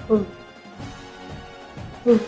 Ooh. Ooh.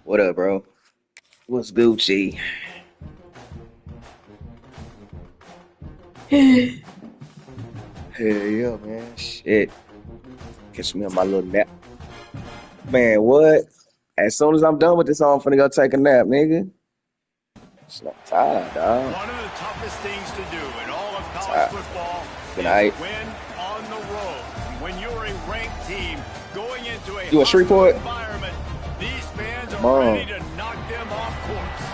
What up, bro? What's Gucci? Hell yeah, man. Shit. Catch me on my little nap. Man, what? As soon as I'm done with this, I'm finna go take a nap, nigga. Shit, I'm tired, dog. One of the toughest things to do in all of college Tired. football Good is night. win on the road. When you're a ranked team going into a You in Shreveport? environment, these fans Come are on. ready to knock them off course.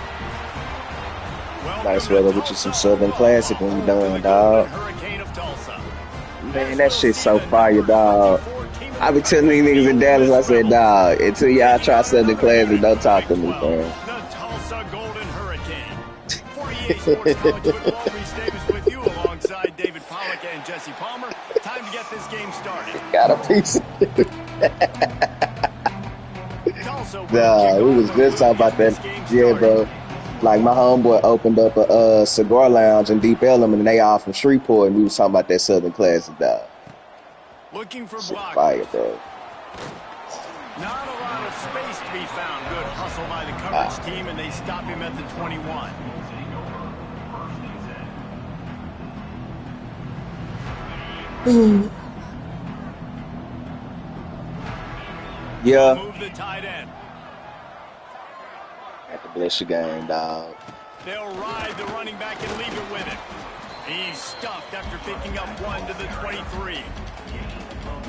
Might as well go get you some Southern Classic when you done, dog. Hurricane of Tulsa. Man, that shit's so fire, dog. I be telling these niggas in Dallas, I said, dog, until y'all try Southern Classic, don't talk to me, fam. The Tulsa Golden Hurricane. 48 Sports College Football. Reese Davis with you alongside David Pollack and Jesse Palmer. Time to get this game started. Got a piece of Tulsa Nah, we was just talking about that. Yeah, bro. Like, my homeboy opened up a cigar lounge in Deep Ellum, and they all from Shreveport, and we was talking about that Southern Classic, dog. Looking for Shit blockers. fire, bro. Not a lot of space to be found. Good hustle by the coverage team, and they stop him at the 21. Yeah. Move the tight end. Have to bless your game, dog. They'll ride the running back and leave it with him. He's stuffed after picking up one to the 23.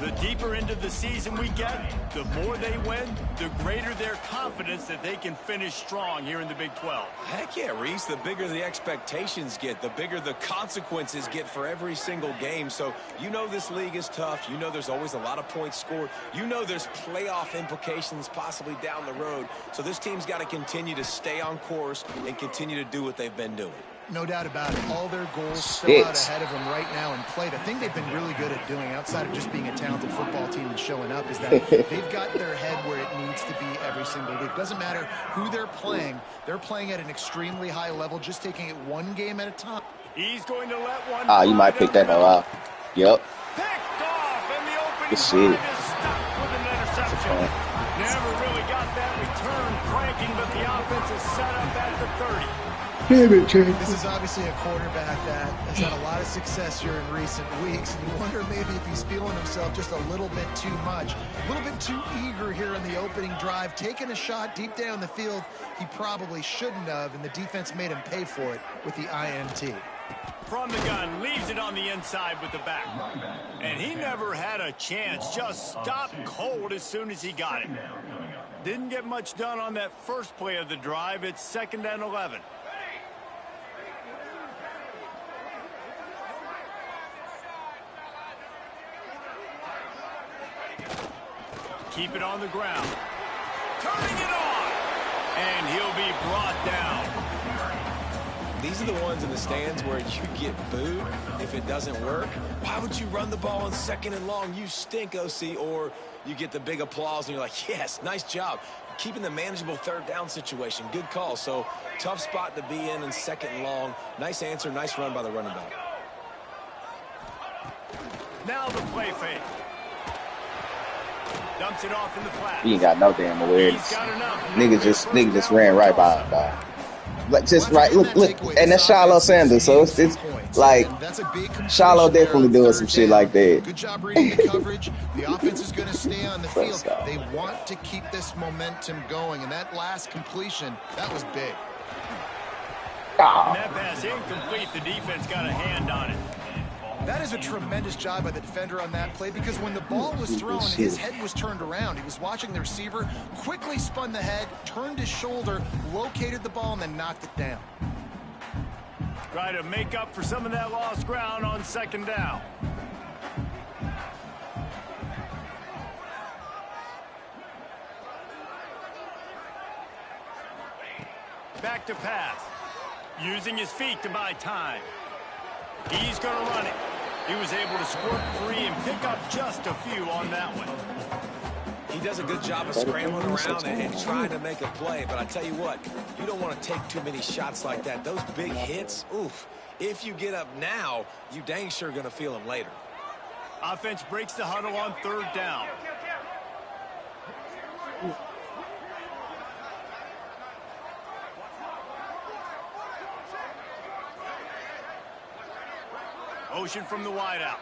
The deeper into the season we get, the more they win, the greater their confidence that they can finish strong here in the Big 12. Heck yeah, Reese. The bigger the expectations get, the bigger the consequences get for every single game. So you know this league is tough. You know there's always a lot of points scored. You know there's playoff implications possibly down the road. So this team's got to continue to stay on course and continue to do what they've been doing. No doubt about it. All their goals still out ahead of them right now in play. The thing they've been really good at doing, outside of just being a talented football team and showing up, is that they've got their head where it needs to be every single week. Doesn't matter who they're playing at an extremely high level, just taking it one game at a time. He's going to let one. Ah, you might pick that hell out. Yep. Picked off, and the opening Good shit. drive is stuck with an interception. Never really got that return cranking, but the offense is set up at the 30. This is obviously a quarterback that has had a lot of success here in recent weeks, and you wonder maybe if he's feeling himself just a little bit too much, a little bit too eager here in the opening drive, taking a shot deep down the field he probably shouldn't have, and the defense made him pay for it with the INT. From the gun, leaves it on the inside with the back. And he never had a chance, just stopped cold as soon as he got it. Didn't get much done on that first play of the drive. It's 2nd and 11. Keep it on the ground. Turning it on. And he'll be brought down. These are the ones in the stands where you get booed if it doesn't work. Why would you run the ball on 2nd and long? You stink, OC. Or you get the big applause and you're like, yes, nice job. Keeping the manageable 3rd down situation. Good call. So tough spot to be in 2nd and long. Nice answer, nice run by the running back. Now the play fake. Dumps it off in the flat. He ain't got no damn awareness. Nigga just ran right by him, dog. Like just right, look, and that's Shiloh Sanders. So it's like Shiloh definitely doing some shit like that. Good job reading the coverage. The offense is going to stay on the field. They want to keep this momentum going, and that last completion, that was big. And that pass incomplete. The defense got a hand on it. That is a tremendous job by the defender on that play, because when the ball was thrown, his head was turned around. He was watching the receiver, quickly spun the head, turned his shoulder, located the ball, and then knocked it down. Try to make up for some of that lost ground on second down. Back to pass. Using his feet to buy time. He's going to run it. He was able to squirt free and pick up just a few on that one. He does a good job of scrambling around and trying to make a play, but I tell you what, you don't want to take too many shots like that. Those big hits, oof. If you get up now, you dang sure going to feel them later. Offense breaks the huddle on third down. Motion from the wideout.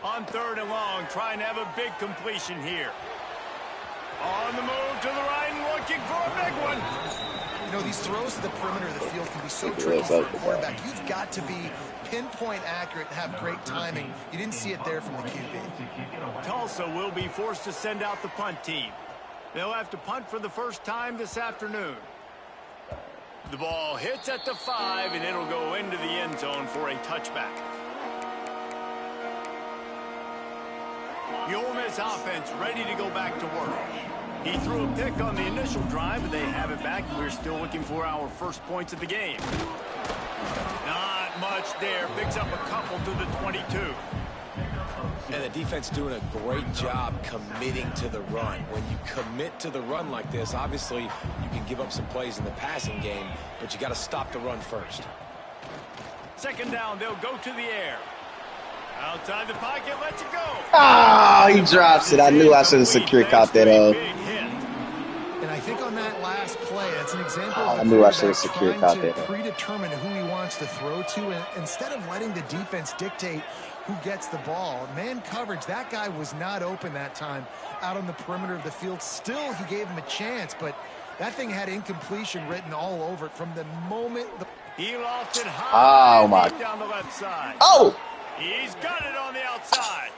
On third and long, trying to have a big completion here. On the move to the right and looking for a big one. You know, these throws to the perimeter of the field can be so tricky for a quarterback. You've got to be pinpoint accurate and have great timing. You didn't see it there from the QB. Tulsa will be forced to send out the punt team. They'll have to punt for the first time this afternoon. The ball hits at the 5, and it'll go into the end zone for a touchback. The Ole Miss offense ready to go back to work. He threw a pick on the initial drive, but they have it back. We're still looking for our first points of the game. Not much there. Picks up a couple to the 22. And the defense doing a great job committing to the run. When you commit to the run like this, obviously you can give up some plays in the passing game, but you got to stop the run first. Second down, they'll go to the air. Outside the pocket, lets it go. Ah, he drops it. I knew I should have secure caught that. And I think on that last play, that's an example of I knew I should have secure caught that. Predetermine who he wants to throw to, and instead of letting the defense dictate who gets the ball. Man coverage, that guy was not open that time out on the perimeter of the field. Still, he gave him a chance, but that thing had incompletion written all over it from the moment. He lost it high. Oh, my. Down the left side. Oh! He's got it on the outside.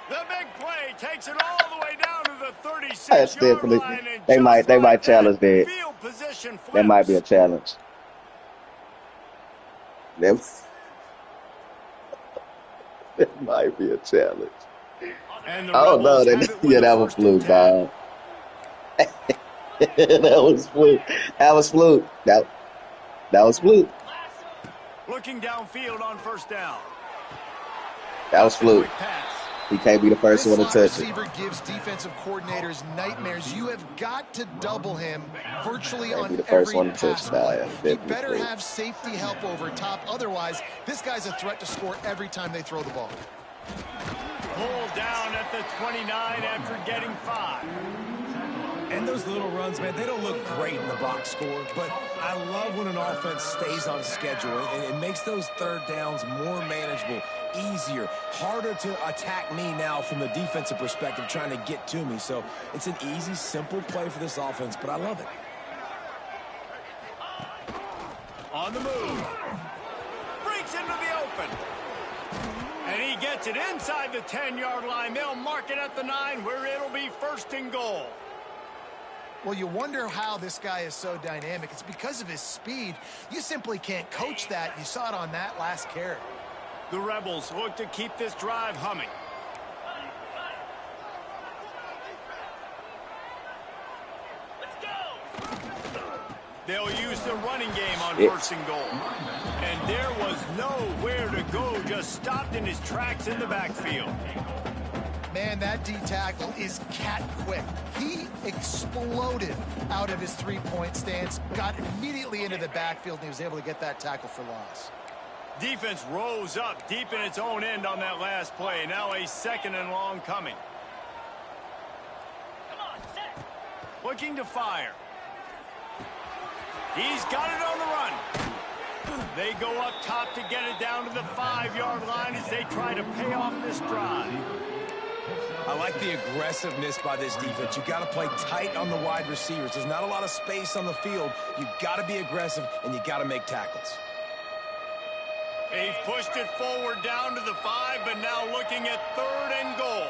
The big play takes it all the way down to the 36. That's definitely. They might challenge that. Field position flips. That might be a challenge. That might be a challenge. Oh no, that was fluke, dog. That was fluke. That was fluke. That was fluke. Looking downfield on first down. That was fluke. He can't be the first one to touch it. Receiver gives defensive coordinators nightmares. You have got to double him virtually on every pass play. You better have safety help over top. Otherwise, this guy's a threat to score every time they throw the ball. Pulled down at the 29 after getting 5. And those little runs, man, they don't look great in the box score, but I love when an offense stays on schedule. It makes those third downs more manageable, easier, harder to attack me now from the defensive perspective, trying to get to me. So it's an easy, simple play for this offense, but I love it. On the move. Breaks into the open. And he gets it inside the 10-yard line. They'll mark it at the 9, where it'll be first and goal. Well, you wonder how this guy is so dynamic. It's because of his speed. You simply can't coach that. You saw it on that last carry. The Rebels look to keep this drive humming. They'll use the running game on first and goal. And there was nowhere to go, just stopped in his tracks in the backfield. Man, that D-tackle is cat quick. He exploded out of his three-point stance, got immediately into the backfield, and he was able to get that tackle for loss. Defense rose up deep in its own end on that last play. Now a 2nd and long coming. Looking to fire. He's got it on the run. They go up top to get it down to the 5-yard line as they try to pay off this drive. I like the aggressiveness by this defense. You got to play tight on the wide receivers. There's not a lot of space on the field. You got to be aggressive, and you got to make tackles. They've pushed it forward down to the 5, but now looking at 3rd and goal.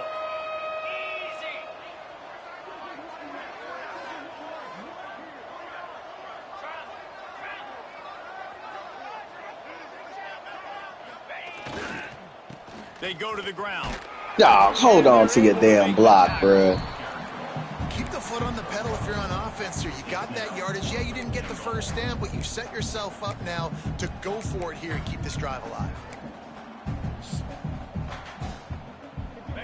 They go to the ground. Dog, hold on to your damn block, bro. Keep the foot on the pedal if you're on offense here. You got that yardage. Yeah, you didn't get the first down, but you've set yourself up now to go for it here and keep this drive alive.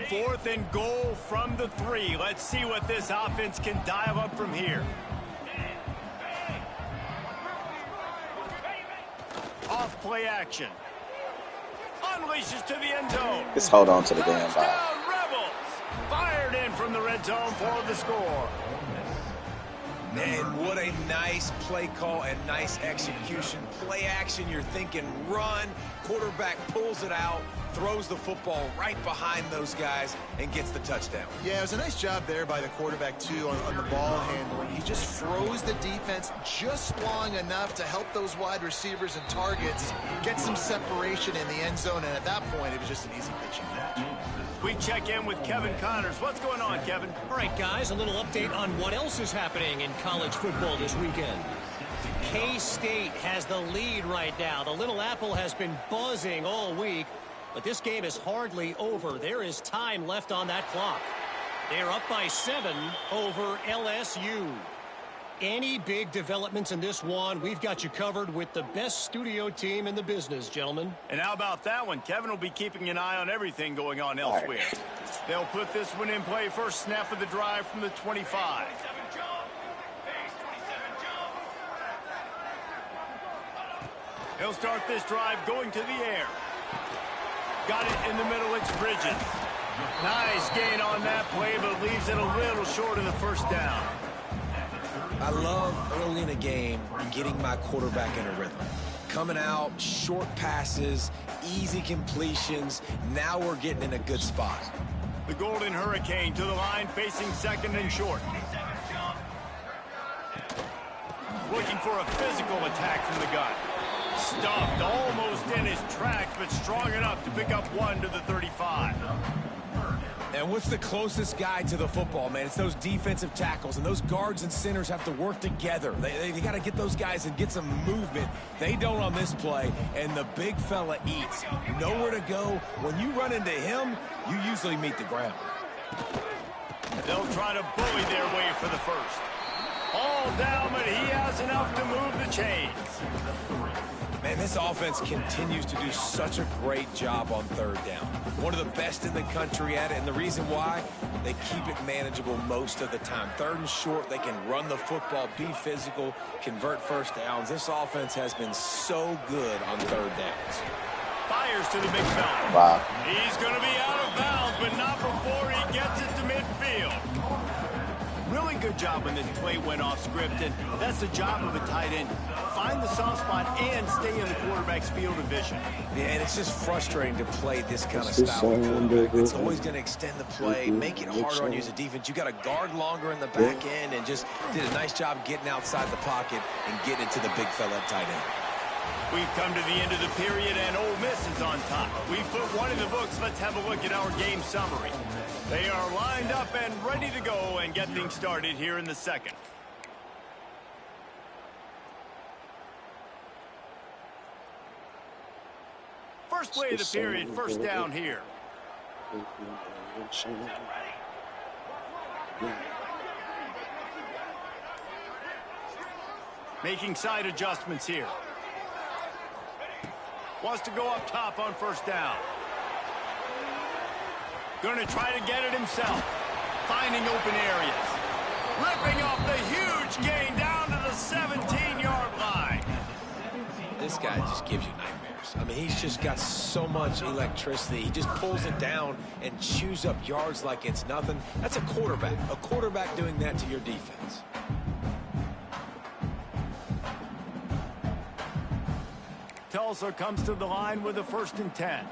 4th and goal from the 3. Let's see what this offense can dial up from here. Off play action. Unleashes to the end zone. Just hold on to the damn ball. Touchdown, Rebels! Fired in from the red zone for the score. Man, what a nice play call and nice execution. Play action, you're thinking run. Quarterback pulls it out, throws the football right behind those guys, and gets the touchdown. Yeah, it was a nice job there by the quarterback, too, on the ball handling. He just froze the defense just long enough to help those wide receivers and targets get some separation in the end zone, and at that point, it was just an easy pitch and catch. We check in with Kevin Connors. What's going on, Kevin? All right, guys, a little update on what else is happening in college football this weekend. K-State has the lead right now. The Little Apple has been buzzing all week, but this game is hardly over. There is time left on that clock. They're up by 7 over LSU. Any big developments in this one, we've got you covered with the best studio team in the business, gentlemen. And how about that one? Kevin will be keeping an eye on everything going on elsewhere. They'll put this one in play. First snap of the drive from the 25. He'll start this drive going to the air. Got it in the middle. It's Bridges. Nice gain on that play, but leaves it a little short of the first down. I love early in a game getting my quarterback in a rhythm. Coming out, short passes, easy completions. Now we're getting in a good spot. The Golden Hurricane to the line, facing 2nd and short. Looking for a physical attack from the gun. Stuffed almost in his tracks, but strong enough to pick up 1 to the 35. And what's the closest guy to the football, man? It's those defensive tackles, and those guards and centers have to work together. They got to get those guys and get some movement. They don't on this play, and the big fella eats. Nowhere to go. When you run into him, you usually meet the ground. They'll try to bully their way for the first. All down, but he has enough to move the chains. Man, this offense continues to do such a great job on 3rd down. One of the best in the country at it, and the reason why, they keep it manageable most of the time. 3rd and short, they can run the football, be physical, convert first downs. This offense has been so good on 3rd downs. Fires to the big fella. Wow. He's going to be out of bounds, but not before he gets it to midfield. Really good job when this play went off script, and that's the job of a tight end. Find the soft spot and stay in the quarterback's field of vision. Yeah, and it's just frustrating to play this kind of style of quarterback. It's always going to extend the play, make it harder on you as a defense. You got to guard longer in the back end, and just did a nice job getting outside the pocket and getting into the big fella at tight end. We've come to the end of the period, and Ole Miss is on top. We've put 1 in the books. Let's have a look at our game summary. They are lined up and ready to go and get things started here in the 2nd. First play of the period, first down here. Making side adjustments here. Wants to go up top on first down. Going to try to get it himself. Finding open areas. Ripping off the huge gain down to the 17-yard line. This guy just gives you nightmares. I mean, he's just got so much electricity. He just pulls it down and chews up yards like it's nothing. That's a quarterback doing that to your defense. Tulsa comes to the line with a 1st and 10.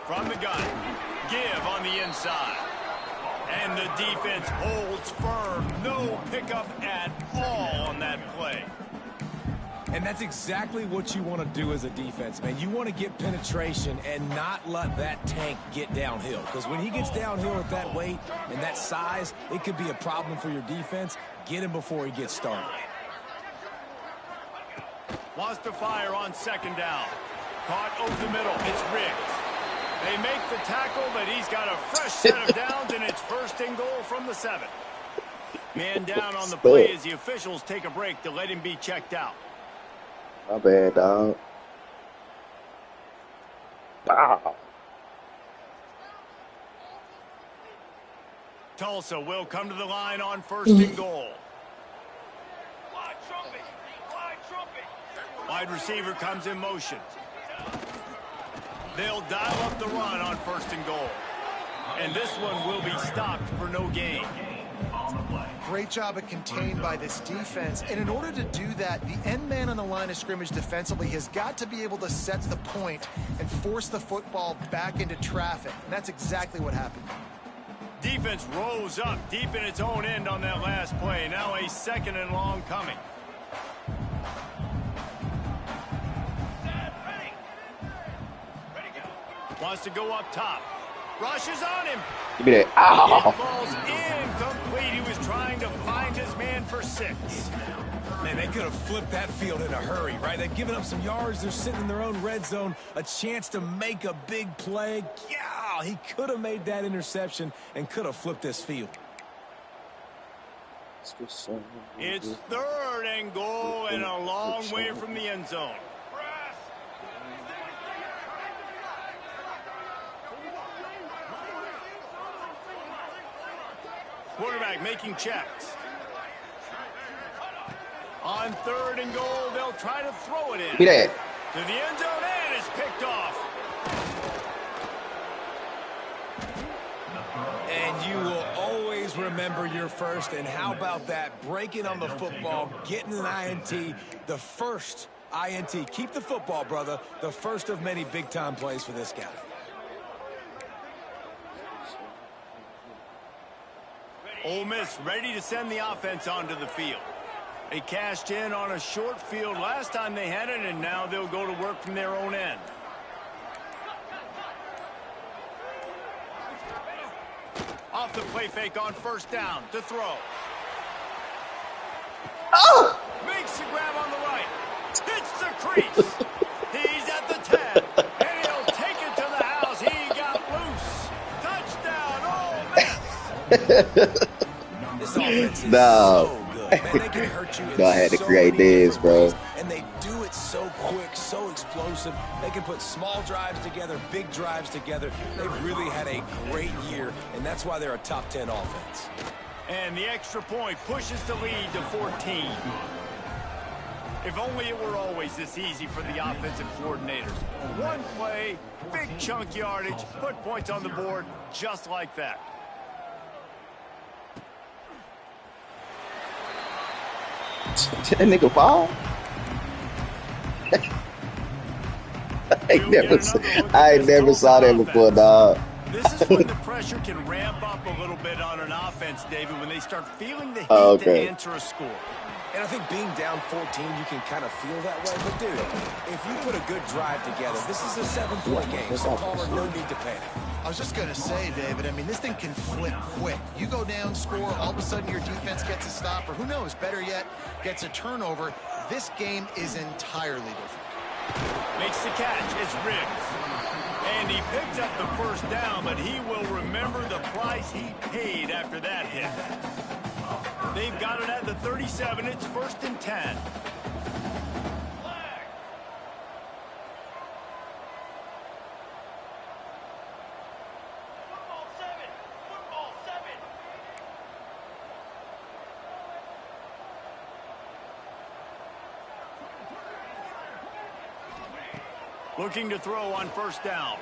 From the gun, give on the inside. And the defense holds firm. No pickup at all on that play. And that's exactly what you want to do as a defense, man. You want to get penetration and not let that tank get downhill. Because when he gets downhill at that weight and that size, it could be a problem for your defense. Get him before he gets started. Wants to fire on 2nd down. Caught over the middle. It's Riggs. They make the tackle, but he's got a fresh set of downs, and it's 1st and goal from the 7. Man down on the play as the officials take a break to let him be checked out. My bad, dog. Wow. Tulsa will come to the line on 1st and goal. Wide receiver comes in motion. They'll dial up the run on 1st and goal. And this one will be stopped for no gain. Great job of contained by this defense. And in order to do that, the end man on the line of scrimmage defensively has got to be able to set the point and force the football back into traffic. And that's exactly what happened. Defense rose up deep in its own end on that last play. Now a 2nd and long coming. Wants to go up top. Rushes on him. Give me that. It Ow. falls incomplete. He was trying to find his man for 6. Man, they could have flipped that field in a hurry, right? They've given up some yards. They're sitting in their own red zone. A chance to make a big play. Yeah, he could have made that interception and could have flipped this field. It's 3rd and goal and a long way from the end zone. Quarterback making checks. On 3rd and goal, they'll try to throw it in. Give me that. To the end zone, and it's picked off. And you will always remember your first. And how about that? Breaking on the football, getting an INT, the first INT. Keep the football, brother. The first of many big-time plays for this guy. Ole Miss ready to send the offense onto the field. They cashed in on a short field last time they had it, and now they'll go to work from their own end. Off the play fake on 1st down to throw. Oh! Makes the grab on the right. Hits the crease. He's at the 10. And he'll take it to the house. He got loose. Touchdown, Ole Miss. This offense is No. so good. Man, they can hurt you in No, I had to so create many this, different bro. ways, and they do it so quick, so explosive. They can put small drives together, big drives together. They've really had a great year, and that's why they're a top 10 offense. And the extra point pushes the lead to 14. If only it were always this easy for the offensive coordinators. One play, big chunk yardage, put points on the board just like that. Did that nigga fall? I never saw that before, dog. This is when the pressure can ramp up a little bit on an offense, David, when they start feeling the heat Okay. to enter a score. And I think being down 14, you can kind of feel that way. But, dude, if you put a good drive together, this is a 7-point game, so Palmer, no need to panic. I was just going to say, David, I mean, this thing can flip quick. You go down, score, all of a sudden your defense gets a stop, or who knows, better yet, gets a turnover. This game is entirely different. Makes the catch. It's Riggs. And he picks up the 1st down, but he will remember the price he paid after that hit. They've got it at the 37. It's 1st and 10. Looking to throw on first down.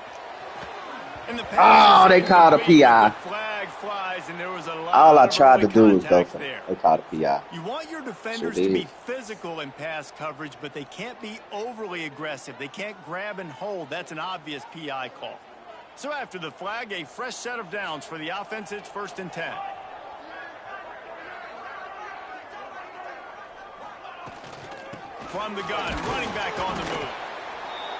And the Oh, they called a PI. Flag flies, and there was a lot All I of tried to early do was go contact for it. there. They called a PI. You want your defenders Sure to be did. physical in pass coverage, but they can't be overly aggressive. They can't grab and hold. That's an obvious PI call. So after the flag, a fresh set of downs for the offense. It's 1st and 10. From the gun, running back on the move.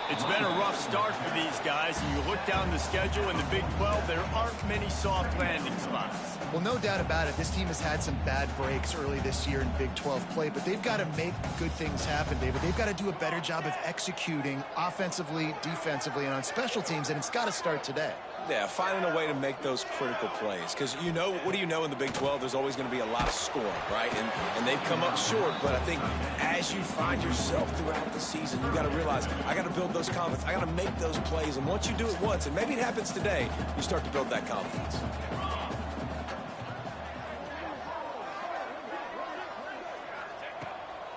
It's been a rough start for these guys, and you look down the schedule in the Big 12, there aren't many soft landing spots. Well, no doubt about it. This team has had some bad breaks early this year in Big 12 play, but they've got to make good things happen, David. They've got to do a better job of executing offensively, defensively, and on special teams, and it's got to start today. Yeah, finding a way to make those critical plays. Because, you know, what do you know in the Big 12? There's always going to be a lot of scoring, right? And they've come up short. But I think as you find yourself throughout the season, you got to realize, I got to build those confidence. I got to make those plays. And once you do it once, and maybe it happens today, you start to build that confidence.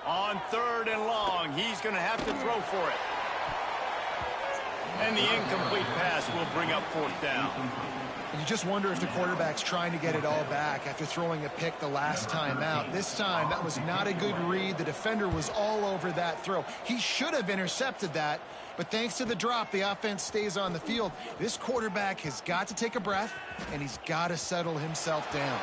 On 3rd and long, he's going to have to throw for it. And the incomplete pass will bring up 4th down. And you just wonder if the quarterback's trying to get it all back after throwing a pick the last time out. This time, that was not a good read. The defender was all over that throw. He should have intercepted that, but thanks to the drop, the offense stays on the field. This quarterback has got to take a breath, and he's got to settle himself down.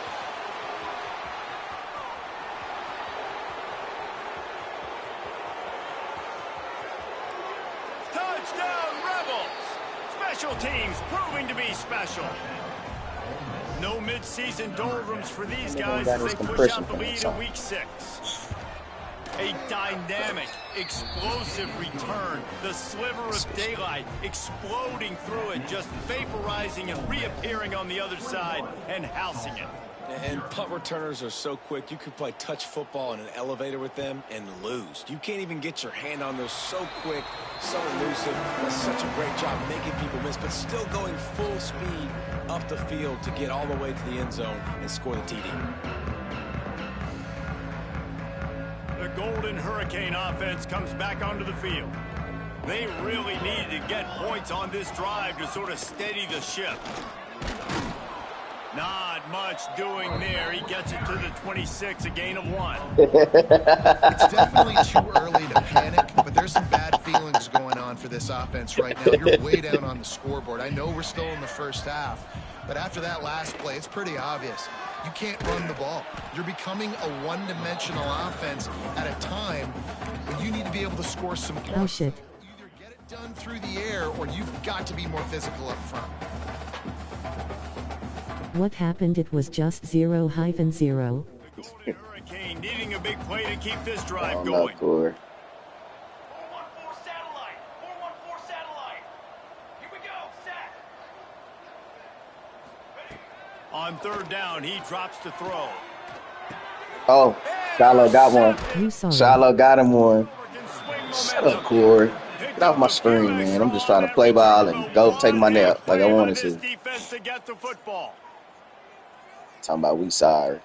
Touchdown, Rebels! Special teams proving to be special. No midseason doldrums for these guys as they push out the lead in Week 6. A dynamic, explosive return. The sliver of daylight exploding through it, just vaporizing and reappearing on the other side and housing it. And punt returners are so quick. You could play touch football in an elevator with them and lose. You can't even get your hand on those. So quick, so elusive. Does such a great job making people miss, but still going full speed up the field to get all the way to the end zone and score the TD. The Golden Hurricane offense comes back onto the field. They really needed to get points on this drive to sort of steady the ship. Not much doing there. He gets it to the 26, a gain of 1. It's definitely too early to panic, but there's some bad feelings going on for this offense right now. You're way down on the scoreboard. I know we're still in the first half, but after that last play, it's pretty obvious. You can't run the ball. You're becoming a one-dimensional offense at a time when you need to be able to score some points. Oh shit. Either get it done through the air, or you've got to be more physical up front. What happened? It was just 0-0. The Golden Hurricane needing a big play to keep this drive going. 414 satellite. 414 satellite. Here we go. Set. On 3rd down, he drops to throw. Oh, Shiloh got one. You sorry. Shiloh got him one. Can swing Shut momentum. up, Corey. Get off my screen, man. I'm just trying to play ball and go take my nap like I wanted This to. defense to get the football. Talking about we sorry.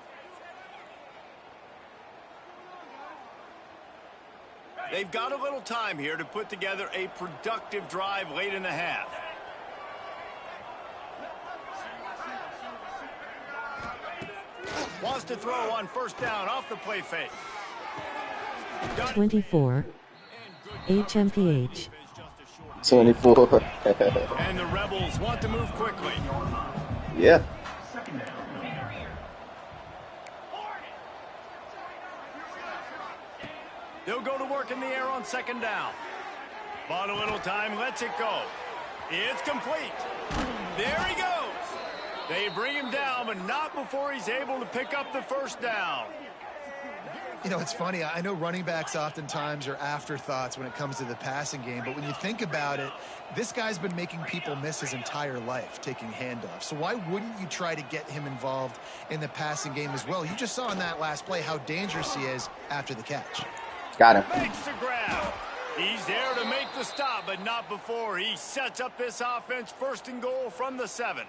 They've got a little time here to put together a productive drive late in the half. Wants to throw on 1st down off the play fake. 24. HMPH. 24. And the Rebels want to move quickly. Yeah. They'll go to work in the air on 2nd down. Bought a little time, lets it go. It's complete. There he goes. They bring him down, but not before he's able to pick up the 1st down. You know, it's funny. I know running backs oftentimes are afterthoughts when it comes to the passing game, but when you think about it, this guy's been making people miss his entire life taking handoffs. So why wouldn't you try to get him involved in the passing game as well? You just saw in that last play how dangerous he is after the catch. Got him. Makes the grab. He's there to make the stop, but not before he sets up this offense 1st and goal from the 7.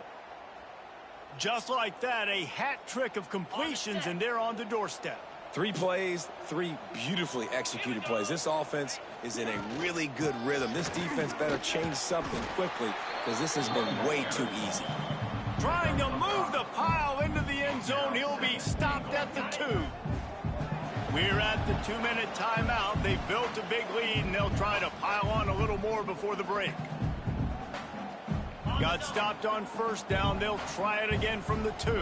Just like that, a hat trick of completions, and they're on the doorstep. 3 plays, 3 beautifully executed plays. This offense is in a really good rhythm. This defense better change something quickly because this has been way too easy. Trying to move the pile into the end zone. He'll be stopped at the 2. We're at the 2-minute timeout. They've built a big lead, and they'll try to pile on a little more before the break. Got stopped on first down. They'll try it again from the 2.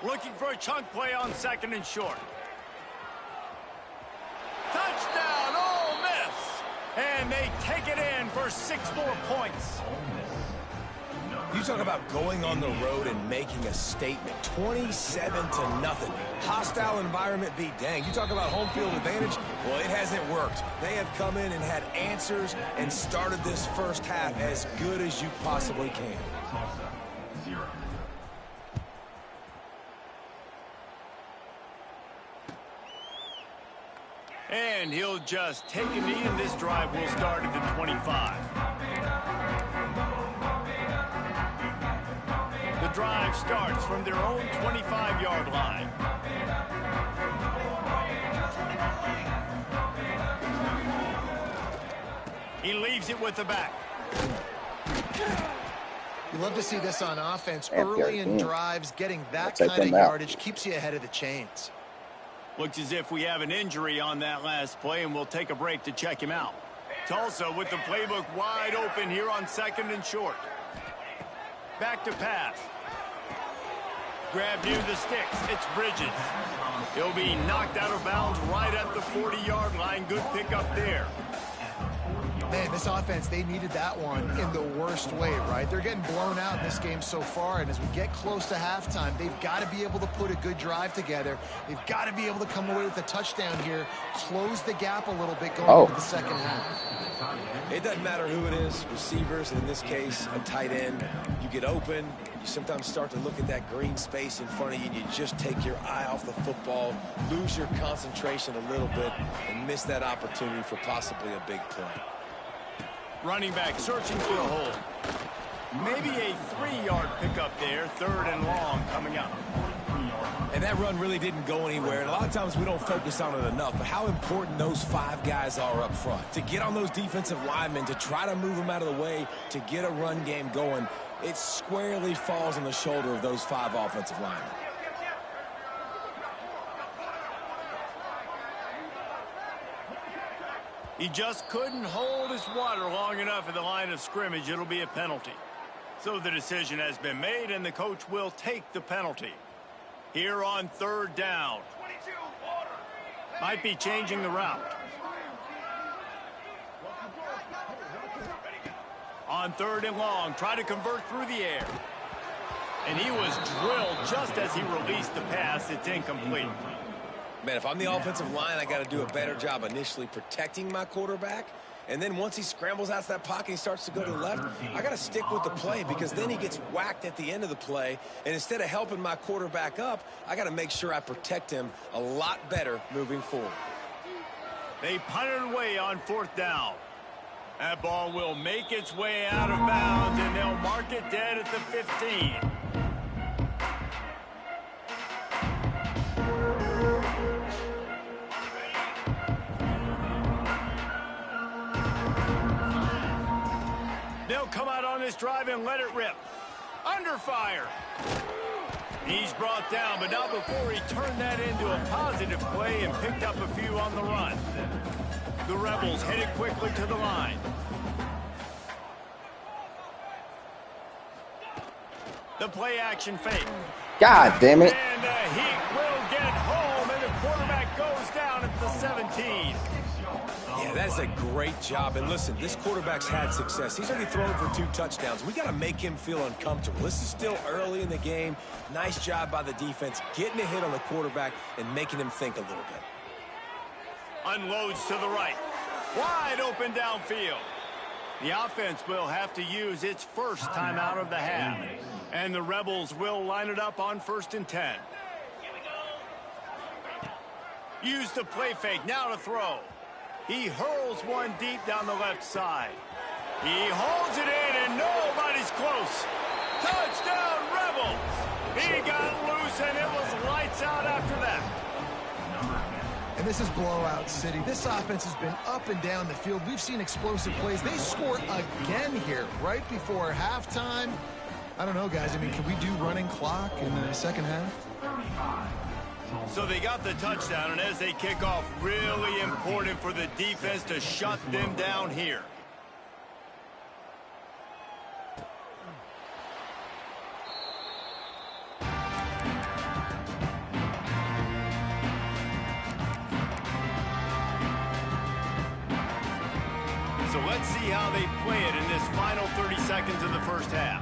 Looking for a chunk play on 2nd and short. Touchdown, Ole Miss! And they take it in for 6 more points. You talk about going on the road and making a statement. 27-0. Hostile environment beat dang. You talk about home field advantage. Well, it hasn't worked. They have come in and had answers and started this first half as good as you possibly can. And he'll just take a knee, and this drive will start at the 25. The drive starts from their own 25-yard line. He leaves it with the back. You love to see this on offense. Early in drives, getting that kind of yardage keeps you ahead of the chains. Looks as if we have an injury on that last play, and we'll take a break to check him out. Tulsa with the playbook wide open here on 2nd and short. Back to pass. Grab near the sticks. It's Bridges. He'll be knocked out of bounds right at the 40-yard line. Good pickup there. Man, this offense, they needed that one in the worst way, right? They're getting blown out in this game so far, and as we get close to halftime, they've got to be able to put a good drive together. They've got to be able to come away with a touchdown here, close the gap a little bit going into the second half. It doesn't matter who it is, receivers, in this case, a tight end. You get open, you sometimes start to look at that green space in front of you, and you just take your eye off the football, lose your concentration a little bit, and miss that opportunity for possibly a big play. Running back searching for a hole. Maybe a 3-yard pickup there. 3rd and long coming up. And that run really didn't go anywhere. And a lot of times we don't focus on it enough. But how important those 5 guys are up front. To get on those defensive linemen, to try to move them out of the way, to get a run game going, it squarely falls on the shoulder of those 5 offensive linemen. He just couldn't hold his water long enough at the line of scrimmage. It'll be a penalty. So the decision has been made, and the coach will take the penalty. Here on 3rd down. Might be changing the route. On 3rd and long, try to convert through the air. And he was drilled just as he released the pass. It's incomplete. Man, if I'm the offensive line, I got to do a better job initially protecting my quarterback. And then once he scrambles out of that pocket, he starts to go to the left, I got to stick with the play because then he gets whacked at the end of the play. And instead of helping my quarterback up, I got to make sure I protect him a lot better moving forward. They punt it away on 4th down. That ball will make its way out of bounds, and they'll mark it dead at the 15. They'll come out on this drive and let it rip. Under fire. He's brought down, but not before he turned that into a positive play and picked up a few on the run. The Rebels headed quickly to the line. The play action fake. God damn it. And he will get home, and the quarterback goes down at the 17. Yeah, that's a great job. And listen, this quarterback's had success. He's already thrown for 2 touchdowns. We got to make him feel uncomfortable. This is still early in the game. Nice job by the defense, getting a hit on the quarterback and making him think a little bit. Unloads to the right. Wide open downfield. The offense will have to use its first time out of the half. And the Rebels will line it up on 1st and 10. Use the play fake. Now to throw. He hurls one deep down the left side. He holds it in, and nobody's close. Touchdown, Rebels! He got loose, and it was lights out after that. And this is blowout city. This offense has been up and down the field. We've seen explosive plays. They score again here right before halftime. I don't know, guys. I mean, can we do running clock in the second half? So they got the touchdown, and as they kick off, really important for the defense to shut them down here. So let's see how they play it in this final 30 seconds of the first half.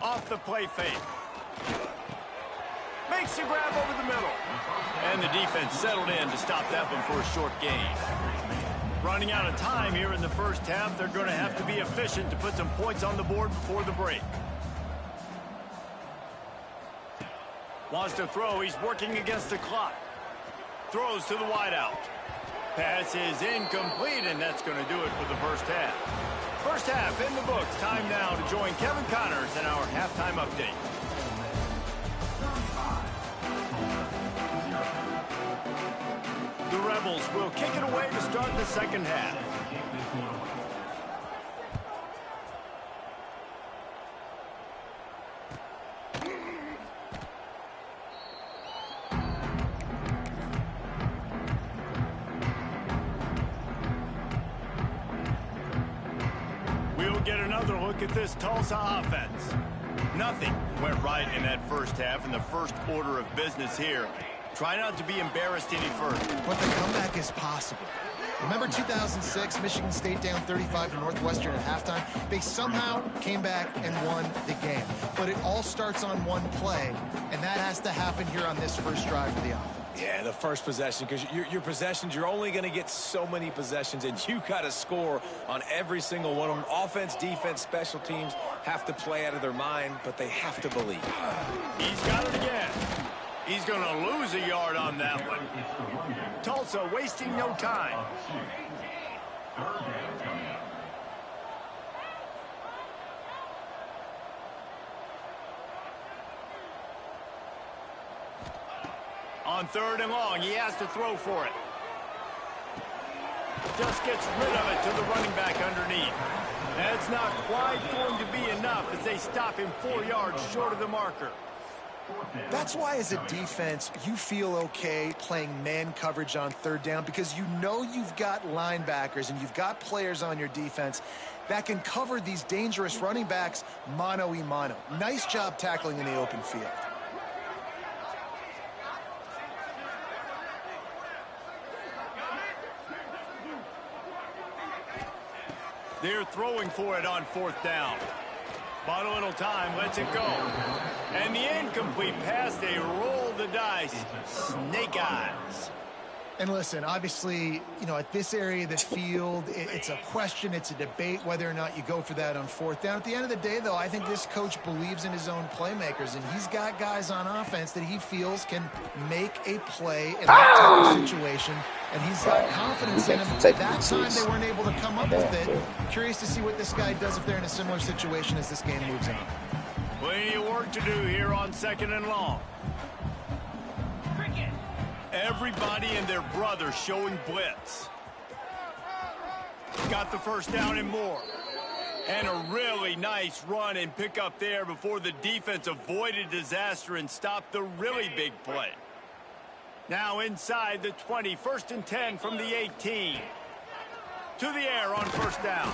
Off the play fake. Makes the grab over the middle. And the defense settled in to stop that one for a short gain. Running out of time here in the first half, they're going to have to be efficient to put some points on the board before the break. Wants to throw. He's working against the clock. Throws to the wideout. Pass is incomplete, and that's going to do it for the first half. First half in the books. Time now to join Kevin Connors in our halftime update. The Rebels will kick it away to start the second half. Get another look at this Tulsa offense. Nothing went right in that first half in the first order of business here. Try not to be embarrassed any further. But the comeback is possible. Remember 2006, Michigan State down 35 to Northwestern at halftime? They somehow came back and won the game. But it all starts on one play, and that has to happen here on this first drive for the offense. Yeah, the first possession, because your possessions, you're only going to get so many possessions, and you got to score on every single one of them. Offense, defense, special teams have to play out of their mind, but they have to believe. He's got it again. He's going to lose a yard on that one. Tulsa wasting no time. On third and long, he has to throw for it. Just gets rid of it to the running back underneath. That's not quite going to be enough as they stop him 4 yards short of the marker. That's why as a defense, you feel okay playing man coverage on third down, because you know you've got linebackers and you've got players on your defense that can cover these dangerous running backs mano-a-mano. Nice job tackling in the open field. They're throwing for it on fourth down. Bought a little time, lets it go. And the incomplete pass, they roll the dice. Snake eyes. And listen, obviously, you know, at this area of the field, it's a question, it's a debate whether or not you go for that on fourth down. At the end of the day, though, I think this coach believes in his own playmakers, and he's got guys on offense that he feels can make a play in that type of situation, and he's got confidence in him. That time they weren't able to come up with it. Curious to see what this guy does if they're in a similar situation as this game moves on. Plenty of work to do here on second and long. Everybody and their brother showing blitz. Got the first down and more. And a really nice run and pick up there before the defense avoided disaster and stopped the really big play. Now inside the 20, 1st and 10 from the 18. To the air on first down.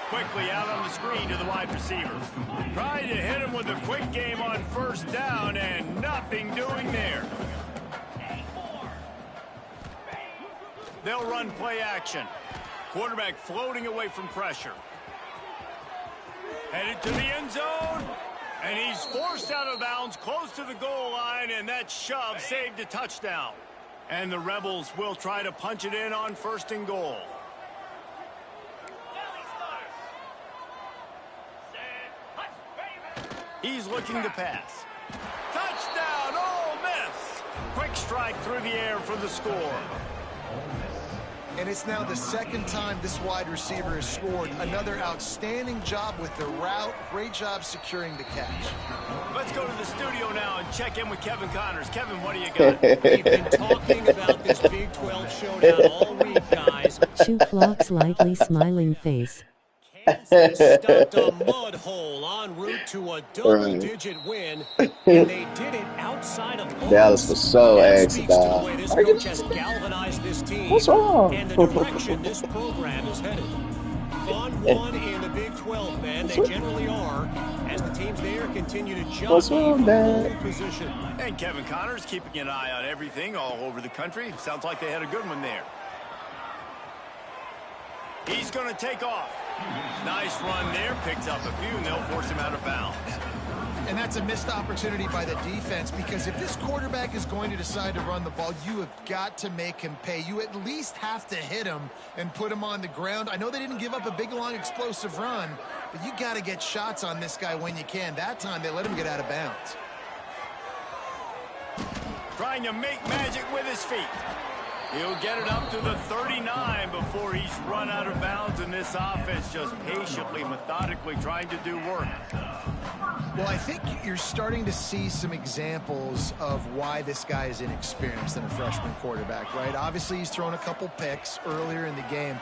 Quickly out on the screen to the wide receiver. Trying to hit him with a quick game on first down and nothing doing there. They'll run play action. Quarterback floating away from pressure. Headed to the end zone. And he's forced out of bounds close to the goal line, and that shove saved a touchdown. And the Rebels will try to punch it in on 1st and goal. He's looking to pass. Touchdown, Ole Miss. Quick strike through the air for the score. And it's now the second time this wide receiver has scored. Another outstanding job with the route. Great job securing the catch. Let's go to the studio now and check in with Kevin Connors. Kevin, what do you got? We've been talking about this Big 12 showdown all week, guys. Shoe clock slightly smiling face. Kansas stopped a mud hole en route to a double-digit win, and they did it outside of Dallas was so That speaks anxious to the about. way this coach has galvanized this team. What's wrong? And the direction this program is headed. Fun one in the Big 12, man. They generally are, as the teams there continue to jockey What's wrong, for Dad? pole position. And Kevin Connors keeping an eye on everything all over the country. Sounds like they had a good one there. He's going to take off. Nice run there. Picks up a few, and they'll force him out of bounds. And that's a missed opportunity by the defense, because if this quarterback is going to decide to run the ball, you have got to make him pay. You at least have to hit him and put him on the ground. I know they didn't give up a big, long, explosive run, but you got to get shots on this guy when you can. That time, they let him get out of bounds. Trying to make magic with his feet. He'll get it up to the 39 before he's run out of bounds, and this offense just patiently, methodically trying to do work. Well, I think you're starting to see some examples of why this guy is inexperienced in a freshman quarterback, right? Obviously, he's thrown a couple picks earlier in the game.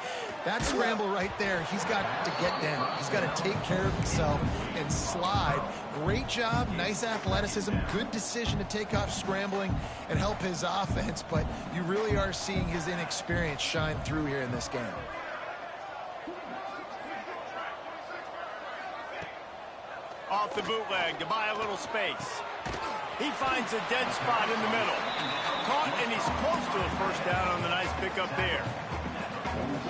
That scramble right there, he's got to get down. He's got to take care of himself and slide. Great job, nice athleticism, good decision to take off scrambling and help his offense, but you really are seeing his inexperience shine through here in this game. Off the bootleg to buy a little space. He finds a dead spot in the middle. Caught, and he's close to a first down on the nice pickup there.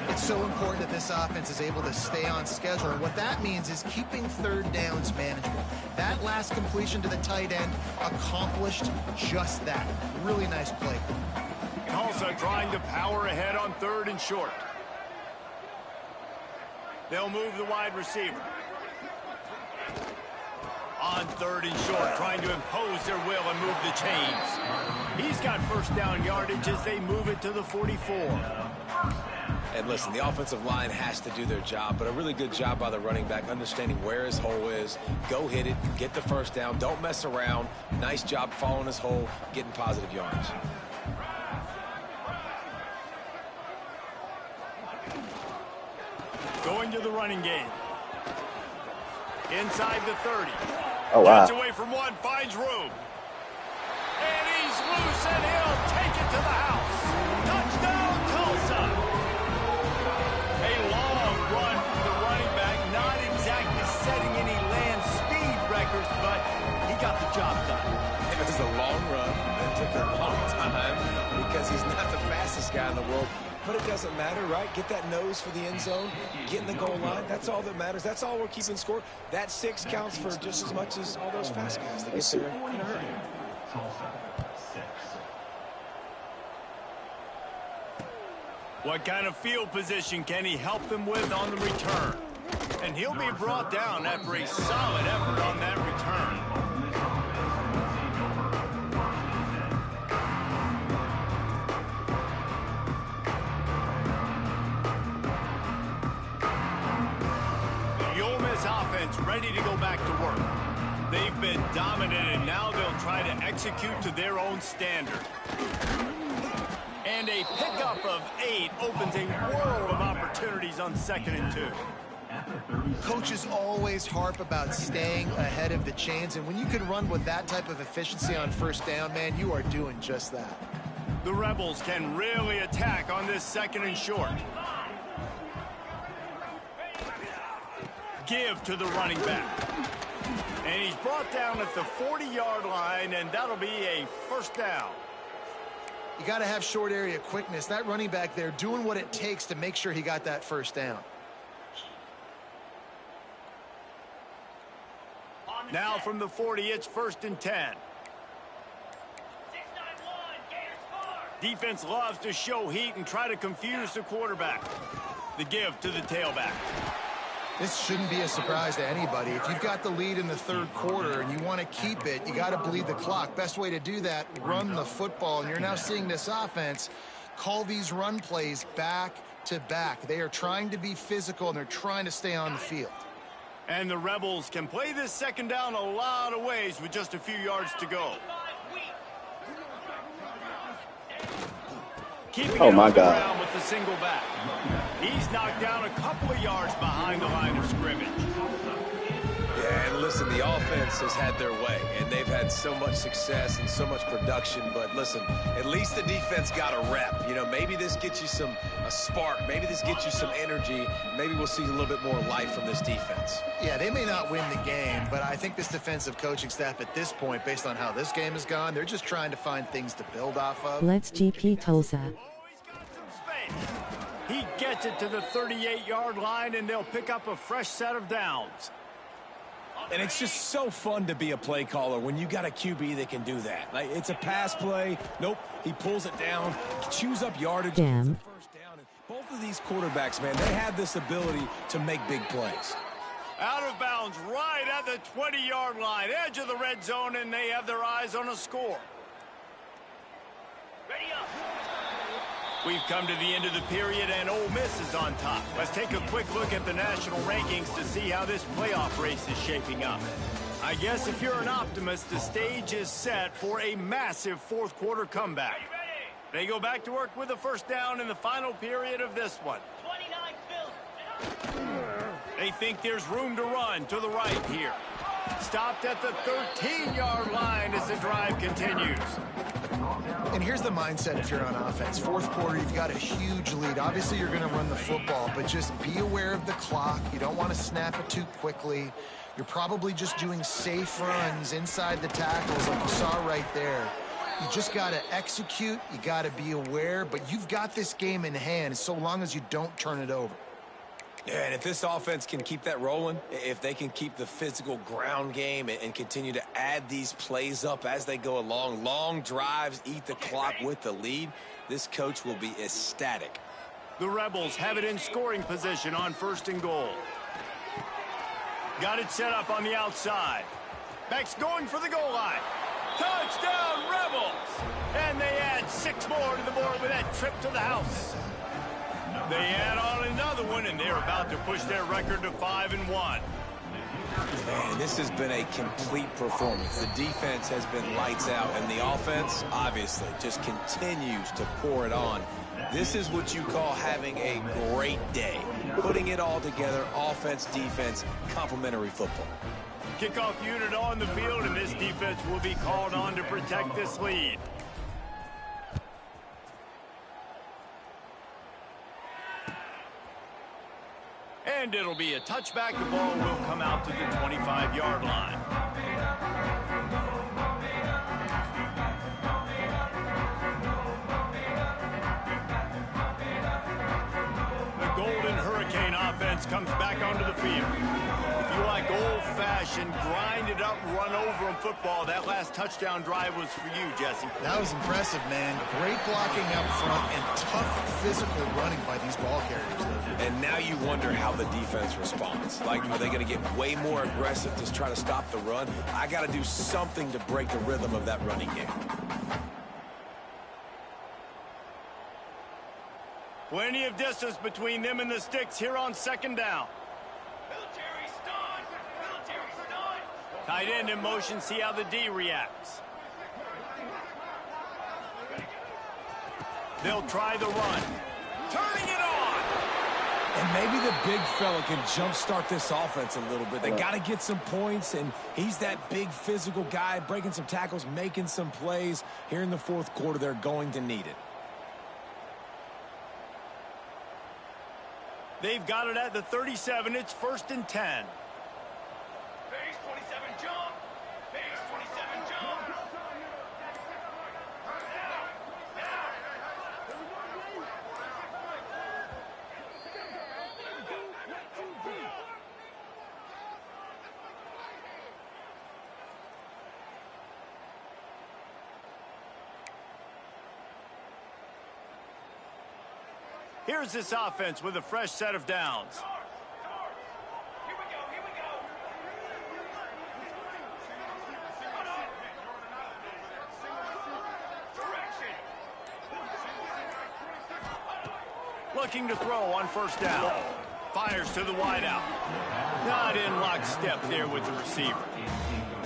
It's so important that this offense is able to stay on schedule. And what that means is keeping third downs manageable. That last completion to the tight end accomplished just that. Really nice play. Tulsa trying to power ahead on 3rd and short. They'll move the wide receiver. On 3rd and short, trying to impose their will and move the chains. He's got first down yardage as they move it to the 44. And listen, the offensive line has to do their job, but a really good job by the running back, understanding where his hole is. Go hit it, get the first down, don't mess around. Nice job following his hole, getting positive yards. Going to the running game. Inside the 30. Oh, wow. Gets away from one, finds room. And he's loose, and he'll take it to the house. Touchdown, Tulsa. A long run from the running back, not exactly setting any land speed records, but he got the job done. It was a long run. It took a long time because he's not the fastest guy in the world. But it doesn't matter, right? Get that nose for the end zone, get in the goal line. That's all that matters. That's all we're keeping score. That 6 counts for just as much as all those fast guys. They get there in a hurry. What kind of field position can he help them with on the return? And he'll be brought down after a solid effort on that return. Offense ready to go back to work. They've been dominant, and now they'll try to execute to their own standard. And a pickup of 8 opens a world of opportunities on 2nd and 2. Coaches always harp about staying ahead of the chains, and when you can run with that type of efficiency on first down, man, you are doing just that. The Rebels can really attack on this 2nd and short. Give to the running back. And he's brought down at the 40-yard line, and that'll be a first down. You got to have short area quickness. That running back there doing what it takes to make sure he got that first down. Now from the 40, it's 1st and 10. 6-9-1, Gators score. Defense loves to show heat and try to confuse the quarterback. The give to the tailback. This shouldn't be a surprise to anybody. If you've got the lead in the 3rd quarter and you want to keep it, you got to bleed the clock. Best way to do that, run the football. And you're now seeing this offense call these run plays back to back. They are trying to be physical, and they're trying to stay on the field. And the Rebels can play this second down a lot of ways with just a few yards to go. Keeping Oh it my on the God. ground with the single back. He's knocked down a couple of yards behind the line of scrimmage. Yeah, and listen, the offense has had their way, and they've had so much success and so much production. But listen, at least the defense got a rep. You know, maybe this gets you a spark. Maybe this gets you some energy. Maybe we'll see a little bit more life from this defense. Yeah, they may not win the game, but I think this defensive coaching staff at this point, based on how this game has gone, they're just trying to find things to build off of. Let's GP Tulsa. Oh, he's got some space. He gets it to the 38-yard line, and they'll pick up a fresh set of downs. And it's just so fun to be a play caller when you got a QB that can do that. Like, it's a pass play. Nope, he pulls it down, chews up yardage. Damn. Gets the first down. And both of these quarterbacks, man, they have this ability to make big plays. Out of bounds right at the 20-yard line, edge of the red zone, and they have their eyes on a score. Ready up. We've come to the end of the period, and Ole Miss is on top. Let's take a quick look at the national rankings to see how this playoff race is shaping up. I guess if you're an optimist, the stage is set for a massive fourth-quarter comeback. They go back to work with a first down in the final period of this one. 29 Phil. They think there's room to run to the right here. Stopped at the 13-yard line as the drive continues. And here's the mindset if you're on offense. Fourth quarter, you've got a huge lead. Obviously, you're going to run the football, but just be aware of the clock. You don't want to snap it too quickly. You're probably just doing safe runs inside the tackles like you saw right there. You just got to execute. You got to be aware, but you've got this game in hand so long as you don't turn it over. Yeah, and if this offense can keep that rolling, if they can keep the physical ground game and continue to add these plays up as they go along, long drives, eat the clock with the lead, this coach will be ecstatic. The Rebels have it in scoring position on first and goal. Got it set up on the outside. Beck's going for the goal line. Touchdown, Rebels! And they add 6 more to the board with that trip to the house. They add on another one, and they're about to push their record to 5-1. Man, this has been a complete performance. The defense has been lights out, and the offense, obviously, just continues to pour it on. This is what you call having a great day. Putting it all together, offense, defense, complementary football. Kickoff unit on the field, and this defense will be called on to protect this lead. And it'll be a touchback. The ball will come out to the 25-yard line. The Golden Hurricane offense comes back onto the field. If you like old-fashioned, grind-it-up, run-over in football, that last touchdown drive was for you, Jesse. That was impressive, man. Great blocking up front and tough physical running by these ball carriers. And now you wonder how the defense responds. Like, are they going to get way more aggressive to try to stop the run? I got to do something to break the rhythm of that running game. Plenty of distance between them and the sticks here on second down. Military stun. Military stun. Tight end in motion, see how the D reacts. They'll try the run. Turning it on. And maybe the big fella can jumpstart this offense a little bit. They got to get some points, and he's that big physical guy, breaking some tackles, making some plays. Here in the fourth quarter, they're going to need it. They've got it at the 37. It's 1st and 10. Base 27 jump. Base 27 jump. Here's this offense with a fresh set of downs. Here we go. Here we go. Direction. Looking to throw on first down. Fires to the wideout. Not in lockstep there with the receiver.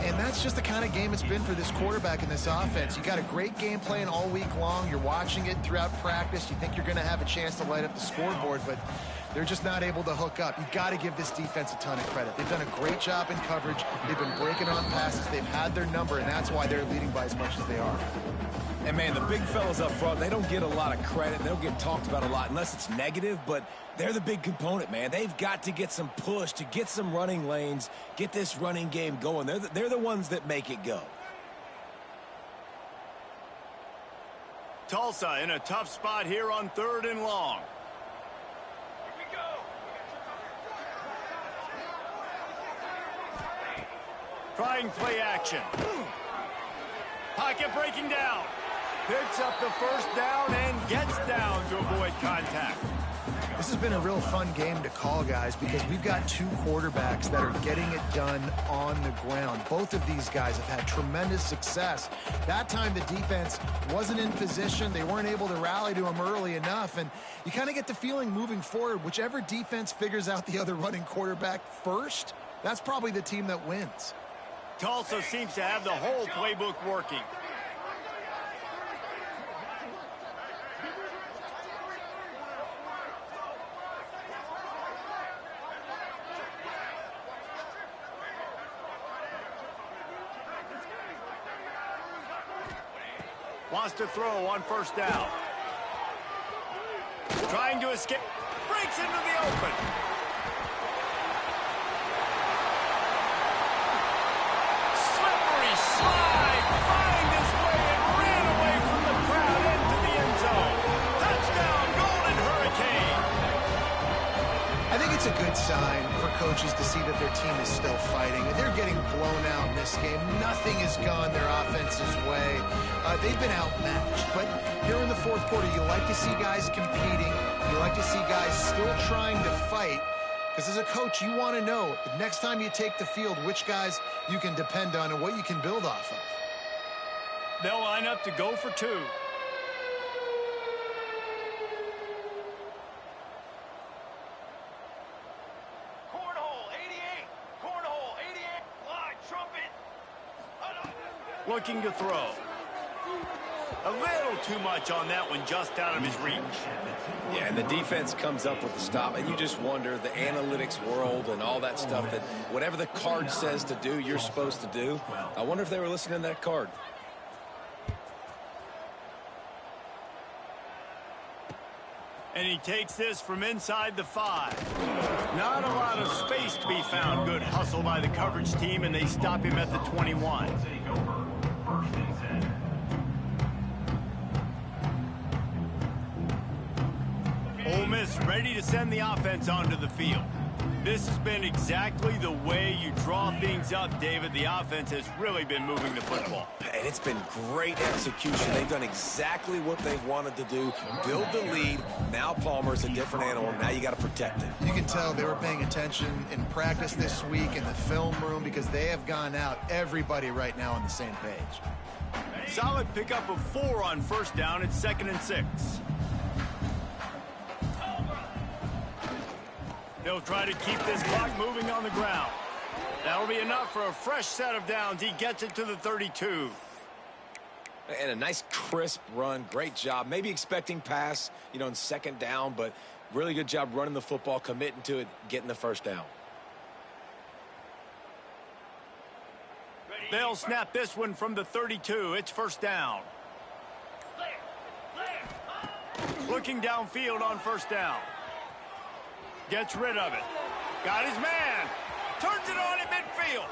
And that's just the kind of game it's been for this quarterback in this offense. You got a great game plan all week long. You're watching it throughout practice. You think you're going to have a chance to light up the scoreboard, but they're just not able to hook up. You got to give this defense a ton of credit. They've done a great job in coverage. They've been breaking on passes. They've had their number, and that's why they're leading by as much as they are. And, man, the big fellas up front, they don't get a lot of credit. They don't get talked about a lot unless it's negative, but they're the big component, man. They've got to get some push, to get some running lanes, get this running game going. They're the ones that make it go. Tulsa in a tough spot here on 3rd and long. Here we go. Trying play action. Pocket breaking down. Picks up the first down and gets down to avoid contact. This has been a real fun game to call, guys, because we've got two quarterbacks that are getting it done on the ground. Both of these guys have had tremendous success. That time the defense wasn't in position. They weren't able to rally to him early enough, and you kind of get the feeling moving forward, whichever defense figures out the other running quarterback first, that's probably the team that wins. Tulsa seems to have the whole playbook working. Wants to throw on first down. Trying to escape. Breaks into the open. Slippery slide. Find his way and ran away from the crowd into the end zone. Touchdown, Golden Hurricane. I think it's a good sign for coaches to see that their team is still fighting. They're getting blown out in this game. Nothing has gone their offense's way. They've been outmatched. But here in the fourth quarter, you like to see guys competing. You like to see guys still trying to fight. Because as a coach, you want to know, the next time you take the field, which guys you can depend on and what you can build off of. They'll line up to go for two. Cornhole, 88. Cornhole, 88. Line, trumpet. Looking to throw. A little too much on that one, just out of his reach. Yeah, and the defense comes up with the stop, and you just wonder, the analytics world and all that stuff, that whatever the card says to do, you're supposed to do. I wonder if they were listening to that card. And he takes this from inside the 5. Not a lot of space to be found. Good hustle by the coverage team, and they stop him at the 21. Ole Miss ready to send the offense onto the field. This has been exactly the way you draw things up, David. The offense has really been moving the football. And it's been great execution. They've done exactly what they've wanted to do. Build the lead. Now Palmer's a different animal. Now you got to protect it. You can tell they were paying attention in practice this week in the film room because they have gone out, everybody right now on the same page. Solid pickup of 4 on first down. It's 2nd and 6. They'll try to keep this clock moving on the ground. That'll be enough for a fresh set of downs. He gets it to the 32. And a nice crisp run. Great job. Maybe expecting pass, in 2nd down, but really good job running the football, committing to it, getting the first down. They'll snap this one from the 32. It's first down. Looking downfield on first down. Gets rid of it. Got his man. Turns it on in midfield.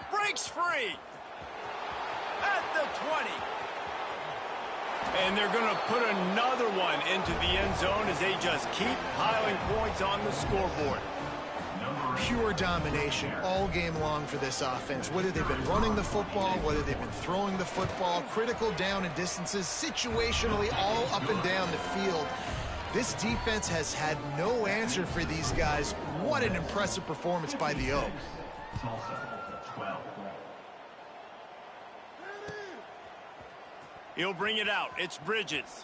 Breaks free. At the 20. And they're going to put another one into the end zone as they just keep piling points on the scoreboard. Pure domination all game long for this offense. Whether they've been running the football, whether they've been throwing the football, critical down and distances, situationally all up and down the field. This defense has had no answer for these guys. What an impressive performance by the Oak. He'll bring it out. It's Bridges.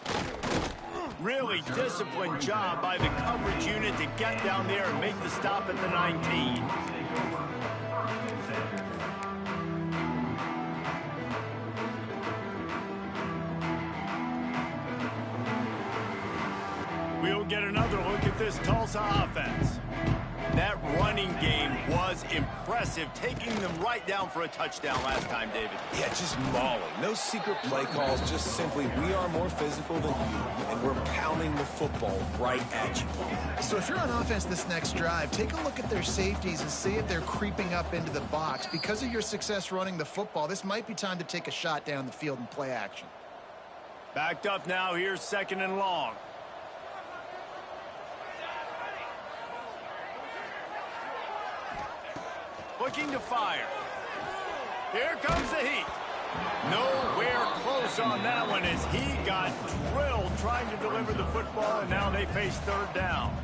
Really disciplined job by the coverage unit to get down there and make the stop at the 19. We'll get another look at this Tulsa offense. That running game was impressive, taking them right down for a touchdown last time, David. Yeah, just mauling. No secret play calls, just simply we are more physical than you, and we're pounding the football right at you. So if you're on offense this next drive, take a look at their safeties and see if they're creeping up into the box. Because of your success running the football, this might be time to take a shot down the field and play action. Backed up now, here's 2nd and long. Looking to fire. Here comes the heat. Nowhere close on that one as he got drilled trying to deliver the football, and now they face 3rd down.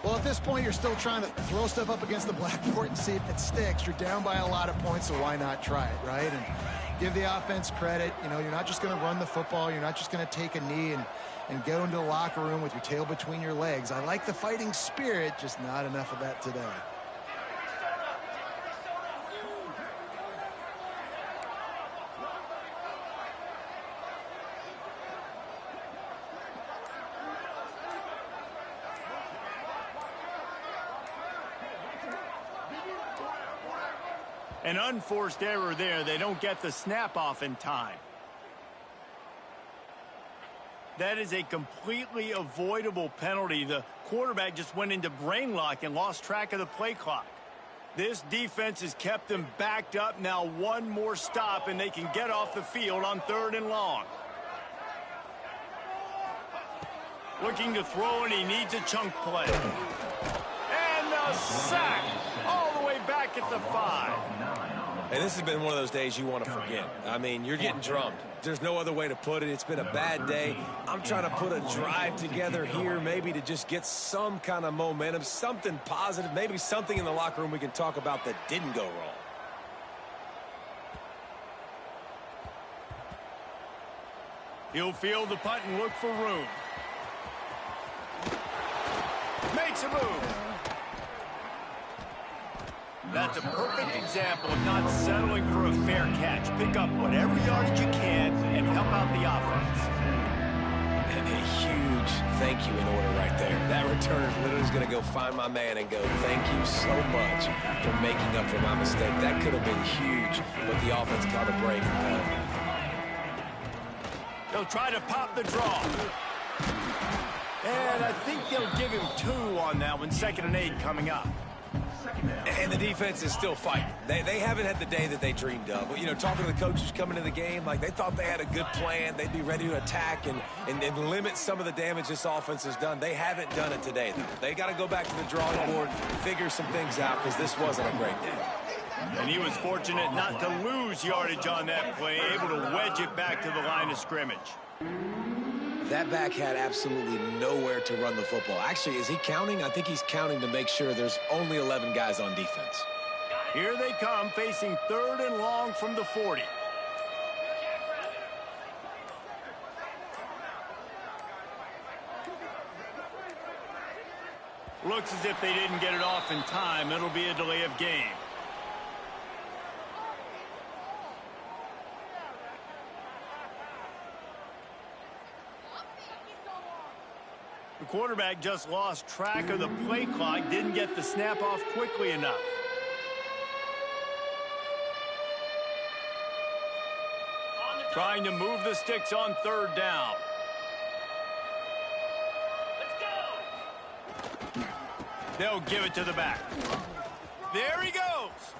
Well, at this point, you're still trying to throw stuff up against the blackboard and see if it sticks. You're down by a lot of points, so why not try it, right? And give the offense credit. You know, you're not just going to run the football. You're not just going to take a knee and go into the locker room with your tail between your legs. I like the fighting spirit, just not enough of that today. An unforced error there. They don't get the snap off in time. That is a completely avoidable penalty. The quarterback just went into brain lock and lost track of the play clock. This defense has kept them backed up. Now one more stop and they can get off the field on 3rd and long. Looking to throw, and he needs a chunk play. And the sack all the way back at the 5. And this has been one of those days you want to forget. I mean, you're getting drummed. There's no other way to put it. It's been a bad day. I'm trying to put a drive together here, maybe to just get some kind of momentum, something positive, maybe something in the locker room we can talk about that didn't go wrong. He'll field the punt and look for room. Makes a move. That's a perfect example of not settling for a fair catch. Pick up whatever yardage you can and help out the offense. And a huge thank you in order right there. That returner is literally going to go find my man and go, thank you so much for making up for my mistake. That could have been huge, but the offense caught a break and got it. They'll try to pop the draw. And I think they'll give him 2 on that one. 2nd and 8 coming up. And the defense is still fighting. They haven't had the day that they dreamed of. But, you know, talking to the coaches coming into the game, like they thought they had a good plan. They'd be ready to attack and limit some of the damage this offense has done. They haven't done it today, though. They got to go back to the drawing board, figure some things out, because this wasn't a great day. And he was fortunate not to lose yardage on that play, able to wedge it back to the line of scrimmage. That back had absolutely nowhere to run the football. Actually, is he counting? I think he's counting to make sure there's only 11 guys on defense. Here they come, facing 3rd and long from the 40. Looks as if they didn't get it off in time. It'll be a delay of game. The quarterback just lost track of the play clock, didn't get the snap off quickly enough. Trying to move the sticks on 3rd down. They'll give it to the back. There he goes.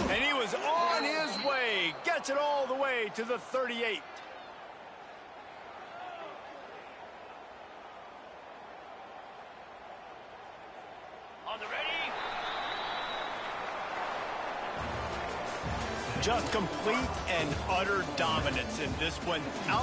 And he was on his way. Gets it all the way to the 38. Just complete and utter dominance in this one. Out